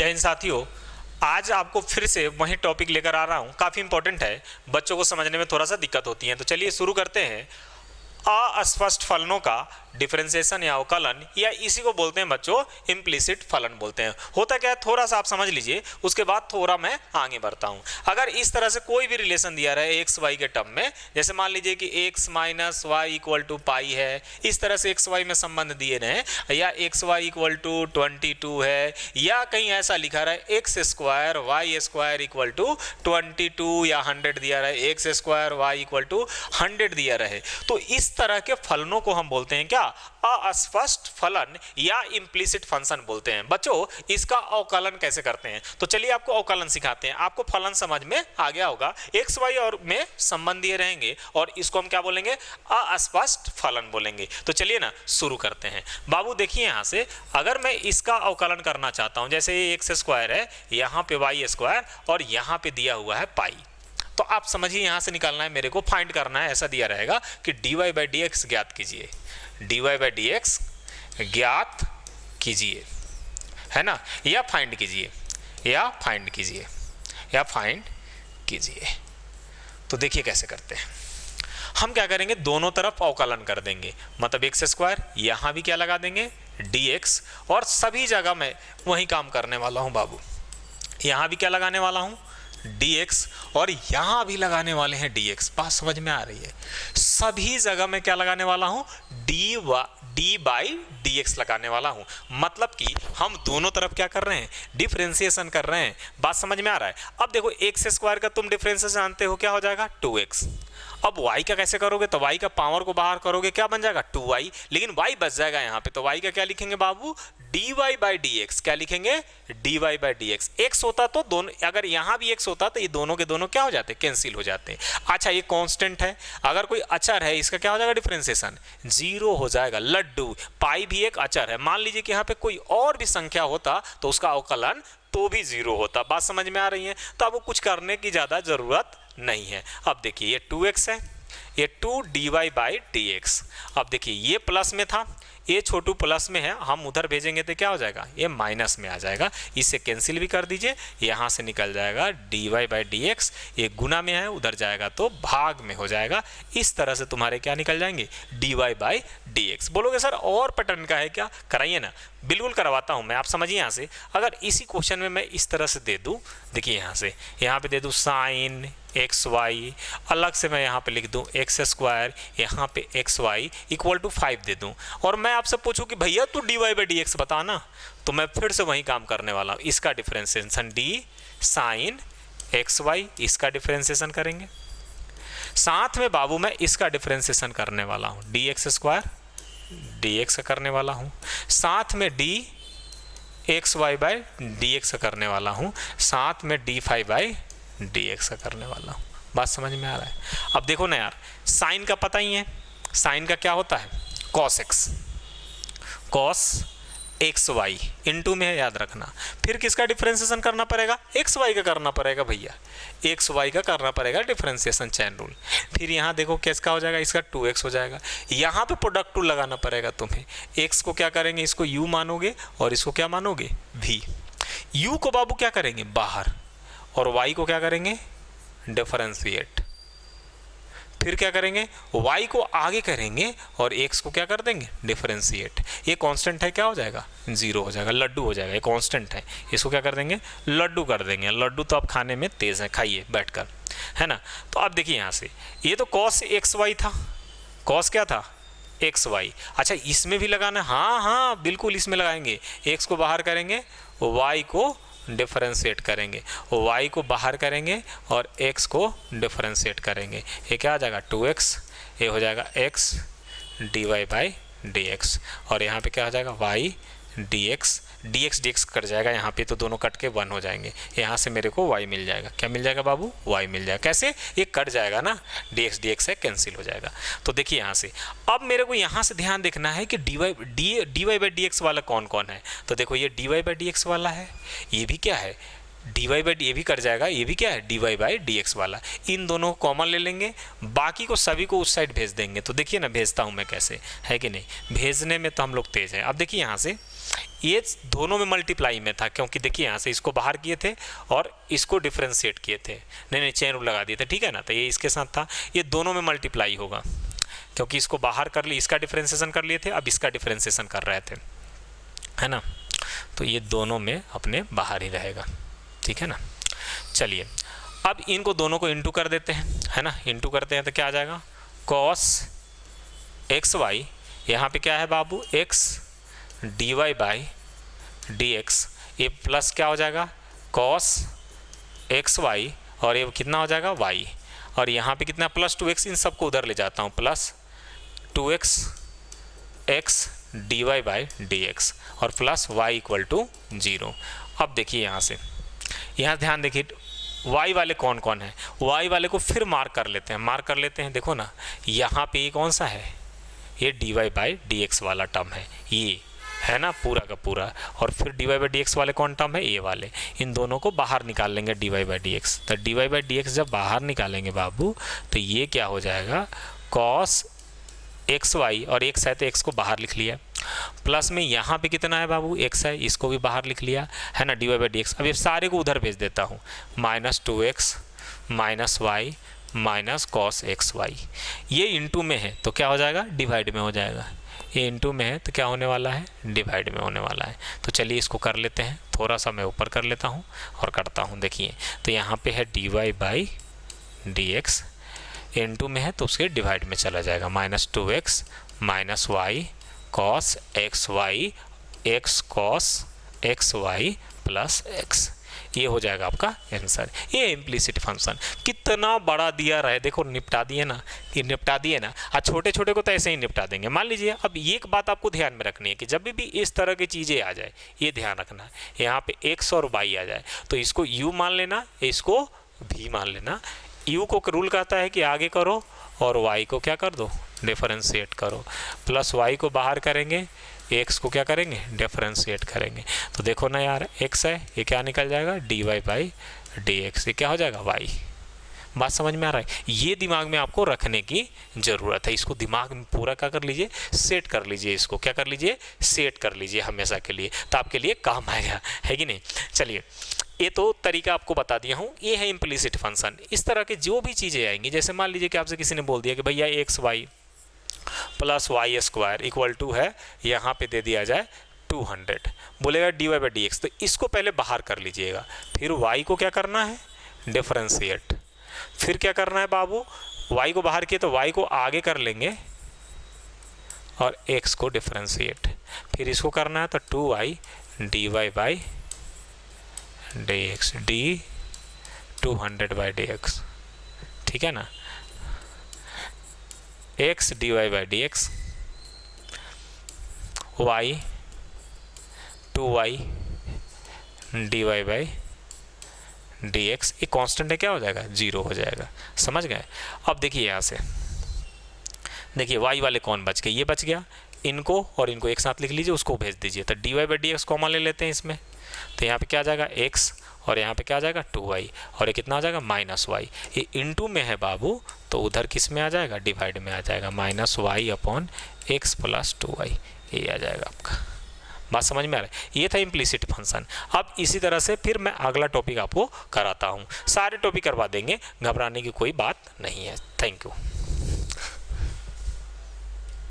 जय हिंद साथियों, आज आपको फिर से वही टॉपिक लेकर आ रहा हूँ। काफ़ी इंपॉर्टेंट है, बच्चों को समझने में थोड़ा सा दिक्कत होती है। तो चलिए शुरू करते हैं। अस्पष्ट फलनों का डिफरेंशिएशन या अवकलन, या इसी को बोलते हैं बच्चों इम्प्लिसिट फलन बोलते हैं। होता क्या है थोड़ा सा आप समझ लीजिए, उसके बाद थोड़ा मैं आगे बढ़ता हूँ। अगर इस तरह से कोई भी रिलेशन दिया रहे एक्स वाई के टर्म में, जैसे मान लीजिए कि X minus Y equal to pi है, इस तरह से एक्स वाई में संबंध दिए रहे, या एक्स वाई इक्वल टू 22 है, या कहीं ऐसा लिखा रहा है x square y square equal to 22 या 100 दिया रहे, x square y equal to 100 दिया रहे, तो इस तरह के फलनों को हम बोलते हैं क्या, अस्पष्ट फलन या इम्प्लिसिट फंक्शन बोलते हैं। बच्चों इसका अवकलन कैसे करते हैं, तो चलिए आपको अवकलन सिखाते हैं। आपको फलन समझ में आ गया होगा, एक्स वाई और में संबंध दिए रहेंगे और इसको हम क्या बोलेंगे, अस्पष्ट फलन बोलेंगे। तो चलिए ना शुरू करते हैं। बाबू देखिए यहां से अगर मैं इसका अवकलन करना चाहता हूं, जैसे ये एक्स स्क्वायर है, यहां पे वाई स्क्वायर और यहां पे दिया हुआ है पाई, तो आप समझिए यहां से निकालना है, मेरे को फाइंड करना है। ऐसा दिया रहेगा कि dy बाई डी एक्स ज्ञात कीजिए, dy बाई डी एक्स ज्ञात कीजिए, है ना, या फाइंड कीजिए, या फाइंड कीजिए, या फाइंड कीजिए। तो देखिए कैसे करते हैं। हम क्या करेंगे, दोनों तरफ अवकलन कर देंगे, मतलब एक्स स्क्वायर यहां भी क्या लगा देंगे dx, और सभी जगह मैं वही काम करने वाला हूं बाबू। यहां भी क्या लगाने वाला हूं dx, और यहां भी लगाने वाले हैं dx। बात समझ में आ रही है, सभी जगह मैं क्या लगाने वाला हूं d बाई डी एक्स लगाने वाला हूं। मतलब कि हम दोनों तरफ क्या कर रहे हैं, डिफरेंशिएशन कर रहे हैं। बात समझ में आ रहा है। अब देखो एक्स स्क्वायर का तुम डिफरेंशिएशन जानते हो, क्या हो जाएगा 2x। अब y का कैसे करोगे, तो y का पावर को बाहर करोगे, क्या बन जाएगा 2y, लेकिन y बच जाएगा यहाँ पे, तो y का क्या लिखेंगे बाबू, dy बाई डी एक्स। क्या लिखेंगे, dy by D x. X होता तो दोनों, अगर यहाँ भी x होता तो ये दोनों के दोनों क्या हो जाते, कैंसिल हो जाते। अच्छा ये कांस्टेंट है, अगर कोई अचर है इसका क्या हो जाएगा डिफरेंशिएशन, 0 हो जाएगा। लड्डू पाई भी एक अचर है, मान लीजिए कि यहाँ पे कोई और भी संख्या होता तो उसका अवकलन तो भी 0 होता। बात समझ में आ रही है। तो आपको कुछ करने की ज्यादा जरूरत नहीं है। अब देखिए ये 2x है, ये 2dy बाई डी एक्स। अब देखिए ये प्लस में था, ये छोटू प्लस में है, हम उधर भेजेंगे तो क्या हो जाएगा, ये माइनस में आ जाएगा। इसे कैंसिल भी कर दीजिए, यहाँ से निकल जाएगा dy बाई डी एक्स। ये गुना में है, उधर जाएगा तो भाग में हो जाएगा। इस तरह से तुम्हारे क्या निकल जाएंगे, dy बाई डी एक्स। बोलोगे सर और पैटर्न का है क्या, कराइए ना, बिल्कुल करवाता हूं मैं। आप समझिए यहाँ से, अगर इसी क्वेश्चन में मैं इस तरह से दे दूं, देखिए यहाँ से यहाँ पे दे दूं साइन एक्स वाई, अलग से मैं यहाँ पे लिख दूं एक्स स्क्वायर, यहाँ पे एक्स वाई इक्वल टू 5 दे दूं, और मैं आपसे पूछूं कि भैया तू dy बाई डी एक्स बताना, तो मैं फिर से वही काम करने वाला हूँ। इसका differentiation d sine x y, इसका डिफरेंशिएशन करेंगे, साथ में बाबू मैं इसका डिफरेंशिएशन करने वाला हूँ, d x square d x करने वाला हूँ, साथ में d x y by D x करने वाला हूँ, साथ में d five by D x करने वाला हूँ। बात समझ में आ रहा है। अब देखो ना यार, साइन का पता ही है, साइन का क्या होता है cos x, cos x y into में है, याद रखना। फिर किसका डिफरेंशिएशन करना पड़ेगा, एक्स वाई का करना पड़ेगा भैया, एक्स वाई का करना पड़ेगा डिफरेंशिएशन, चैन रूल। फिर यहाँ देखो किसका हो जाएगा, इसका 2x हो जाएगा। यहाँ पे प्रोडक्ट टूल लगाना पड़ेगा तुम्हें। x को क्या करेंगे, इसको u मानोगे और इसको क्या मानोगे v। u को बाबू क्या करेंगे बाहर, और y को क्या करेंगे डिफरेंशिएट। फिर क्या करेंगे, y को आगे करेंगे और x को क्या कर देंगे डिफरेंशिएट। ये कांस्टेंट है, क्या हो जाएगा 0 हो जाएगा, लड्डू हो जाएगा। ये कांस्टेंट है, इसको क्या कर देंगे लड्डू कर देंगे। लड्डू तो आप खाने में तेज है, खाइए बैठकर, है ना। तो अब देखिए यहाँ से ये तो cos एक्स वाई था, cos क्या था एक्स वाई। अच्छा इसमें भी लगाना, हाँ हाँ बिल्कुल इसमें लगाएंगे, x को बाहर करेंगे, y को डिफरेंशिएट करेंगे, y को बाहर करेंगे और x को डिफरेंशिएट करेंगे। ये क्या आ जाएगा 2x, ये हो जाएगा x dy by D x, और यहाँ पे क्या हो जाएगा y dx कट जाएगा यहाँ पे, तो दोनों कट के 1 हो जाएंगे। यहाँ से मेरे को y मिल जाएगा, क्या मिल जाएगा बाबू y मिल जाएगा। कैसे, ये कट जाएगा ना, dx है कैंसिल हो जाएगा। तो देखिए यहाँ से अब मेरे को यहाँ से ध्यान देखना है कि dy बाई डी एक्स वाला कौन कौन है। तो देखो ये dy बाई डी एक्स वाला है, ये भी क्या है डी वाई बाई डी, ये भी कट जाएगा, ये भी क्या है d Y by D x वाला, इन दोनों को कॉमन ले लेंगे, बाकी को सभी को उस साइड भेज देंगे। तो देखिए ना भेजता हूँ मैं कैसे, है कि नहीं, भेजने में तो हम लोग तेज हैं। अब देखिए यहाँ से ये दोनों में मल्टीप्लाई में था, क्योंकि देखिए यहाँ से इसको बाहर किए थे और इसको डिफ्रेंशिएट किए थे, नहीं चेन रूल लगा दिए थे, ठीक है ना। तो ये इसके साथ था, ये दोनों में मल्टीप्लाई होगा, क्योंकि इसको बाहर कर लिए, इसका डिफ्रेंशिएशन कर लिए थे, अब इसका डिफ्रेंशिएशन कर रहे थे, है ना। तो ये दोनों में अपने बाहर ही रहेगा, ठीक है ना। चलिए अब इनको दोनों को इंटू कर देते हैं, है ना, इंटू करते हैं तो क्या आ जाएगा cos एक्स वाई, यहाँ पर क्या है बाबू x d Y by D x, ये प्लस क्या हो जाएगा cos एक्स वाई, और ये कितना हो जाएगा y, और यहाँ पे कितना प्लस 2x, इन सबको उधर ले जाता हूँ, plus 2x x d Y by D x और प्लस y इक्वल टू 0। अब देखिए यहाँ से, यहाँ ध्यान देखिए y वाले कौन कौन है, y वाले को फिर मार्क कर लेते हैं, देखो ना यहाँ पे ये कौन सा है, ये d Y by D x वाला टर्म है, ये है ना पूरा का पूरा, और फिर d Y by D x वाले कौन टर्म है, ये वाले, इन दोनों को बाहर निकाल लेंगे D Y by D x. तो D Y by D X जब बाहर निकालेंगे बाबू, तो ये क्या हो जाएगा cos एक्स वाई, और एक्स है तो एक्स को बाहर लिख लिया, प्लस में यहाँ पे कितना है बाबू एक्स है, इसको भी बाहर लिख लिया, है ना, d Y by D x. अब ये सारे को उधर भेज देता हूँ, minus 2x minus y minus cos x y, ये इंटू में है तो क्या हो जाएगा डिवाइड में हो जाएगा, ये इंटू में है तो क्या होने वाला है डिवाइड में होने वाला है। तो चलिए इसको कर लेते हैं, थोड़ा सा मैं ऊपर कर लेता हूँ और करता हूँ। देखिए तो यहाँ पे है d Y by D x, into में है तो उसके डिवाइड में चला जाएगा, minus 2x minus y cos x y x cos x y plus x, ये हो जाएगा आपका आंसर। ये इम्प्लिसिट फंक्शन कितना बड़ा दिया रहा है, देखो निपटा दिए ना, कि निपटा दिए ना, और छोटे छोटे को तो ऐसे ही निपटा देंगे। मान लीजिए अब एक बात आपको ध्यान में रखनी है कि जब भी इस तरह की चीज़ें आ जाए, ये ध्यान रखना है, यहाँ पे x और y आ जाए तो इसको u मान लेना, इसको v मान लेना। u को रूल कहता है कि आगे करो और y को क्या कर दो डिफरेंशिएट करो, प्लस y को बाहर करेंगे, x को क्या करेंगे डिफरेंशिएट करेंगे। तो देखो ना यार x है, ये क्या निकल जाएगा d Y by D x, ये क्या हो जाएगा y। बात समझ में आ रहा है, ये दिमाग में आपको रखने की ज़रूरत है, इसको दिमाग में पूरा क्या कर लीजिए सेट कर लीजिए, इसको क्या कर लीजिए सेट कर लीजिए हमेशा के लिए, तो आपके लिए काम आएगा, है कि नहीं। चलिए ये तो तरीका आपको बता दिया हूँ, ये है इम्प्लिसिट फंक्शन। इस तरह के जो भी चीज़ें आएंगी, जैसे मान लीजिए कि आपसे किसी ने बोल दिया कि भैया x y plus y square equal to है, यहाँ पे दे दिया जाए 200, बोलेगा d Y by D x, तो इसको पहले बाहर कर लीजिएगा, फिर y को क्या करना है डिफरेंशिएट, फिर क्या करना है बाबू y को बाहर किए तो y को आगे कर लेंगे और x को डिफरेंशिएट, फिर इसको करना है तो 2y d Y by D x d 200 by D x, ठीक है ना, x d Y by D x, y 2y d Y by D x, ये कांस्टेंट है, क्या हो जाएगा 0 हो जाएगा, समझ गए। अब देखिए यहाँ से देखिए y वाले कौन बच गए, ये बच गया, इनको और इनको एक साथ लिख लीजिए, उसको भेज दीजिए, तो D Y by D x common ले लेते हैं इसमें, तो यहाँ पे क्या आ जाएगा x और यहाँ पे क्या आ जाएगा 2y, और ये कितना आ जाएगा माइनस वाई, ये इंटू में है बाबू तो उधर किस में आ जाएगा डिवाइड में आ जाएगा, minus y upon x plus 2y, ये आ जाएगा आपका। बात समझ में आ रहा है, ये था इम्प्लिसिट फंक्शन। अब इसी तरह से फिर मैं अगला टॉपिक आपको कराता हूँ, सारे टॉपिक करवा देंगे, घबराने की कोई बात नहीं है। Thank you.